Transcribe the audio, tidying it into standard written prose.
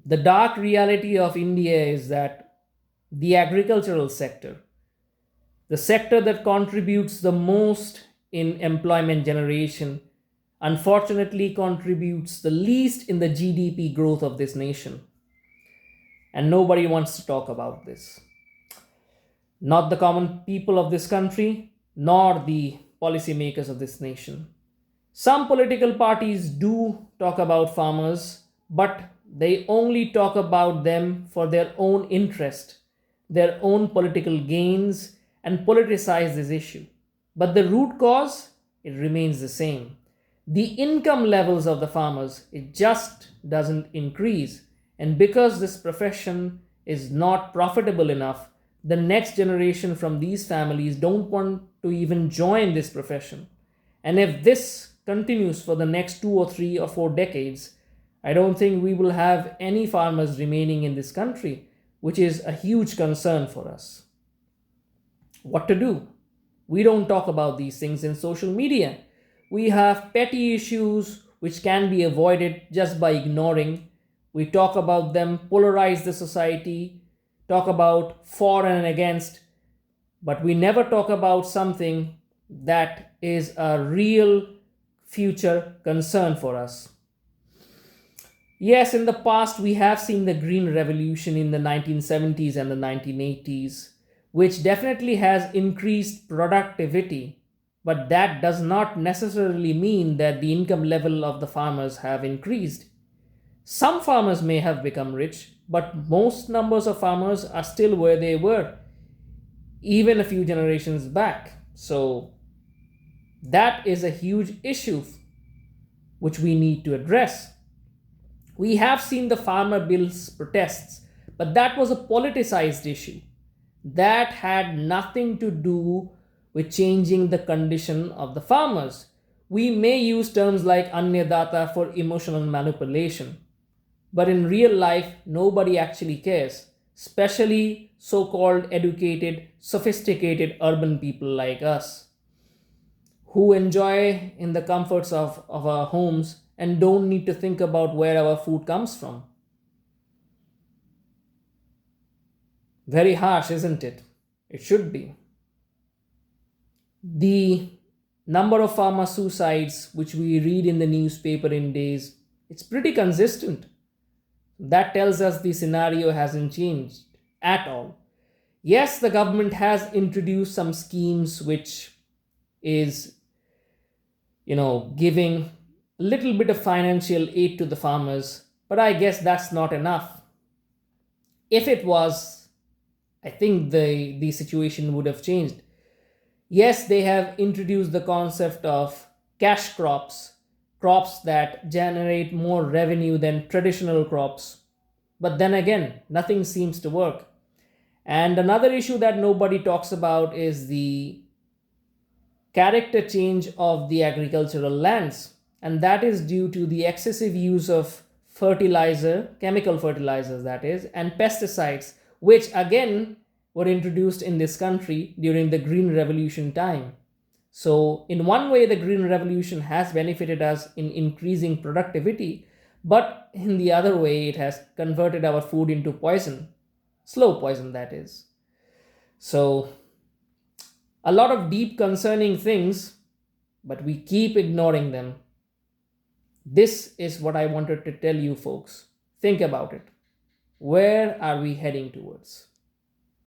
The dark reality of India is that the agricultural sector, the sector that contributes the most in employment generation, unfortunately contributes the least in the GDP growth of this nation. And nobody wants to talk about this. Not the common people of this country, nor the policymakers of this nation. Some political parties do talk about farmers, but they only talk about them for their own interest, their own political gains, and politicize this issue. But the root cause, it remains the same. The income levels of the farmers, it just doesn't increase. And because this profession is not profitable enough, the next generation from these families don't want to even join this profession. And if this continues for the next 2 or 3 or 4 decades, I don't think we will have any farmers remaining in this country, which is a huge concern for us. What to do? We don't talk about these things in social media. We have petty issues which can be avoided just by ignoring. We talk about them, polarize the society, talk about for and against, but we never talk about something that is a real future concern for us. Yes, in the past, we have seen the Green Revolution in the 1970s and the 1980s, which definitely has increased productivity, but that does not necessarily mean that the income level of the farmers have increased. Some farmers may have become rich, but most numbers of farmers are still where they were even a few generations back. So that is a huge issue which we need to address. We have seen the farmer bills protests, but that was a politicized issue. That had nothing to do with changing the condition of the farmers. We may use terms like Annadata for emotional manipulation, but in real life, nobody actually cares, especially so called educated, sophisticated urban people like us, who enjoy in the comforts of our homes and don't need to think about where our food comes from. Very harsh, isn't it? It should be. The number of farmer suicides which we read in the newspaper in days, it's pretty consistent. That tells us the scenario hasn't changed at all. Yes, the government has introduced some schemes which is, giving a little bit of financial aid to the farmers, but I guess that's not enough. If it was, I think the situation would have changed. Yes, they have introduced the concept of cash crops, crops that generate more revenue than traditional crops. But then again, nothing seems to work. And another issue that nobody talks about is the character change of the agricultural lands. And that is due to the excessive use of fertilizer, chemical fertilizers, that is, and pesticides, which again were introduced in this country during the Green Revolution time. So, in one way, the Green Revolution has benefited us in increasing productivity, but in the other way, it has converted our food into poison. Slow poison, that is. So, a lot of deep concerning things, but we keep ignoring them. This is what I wanted to tell you folks. Think about it. Where are we heading towards?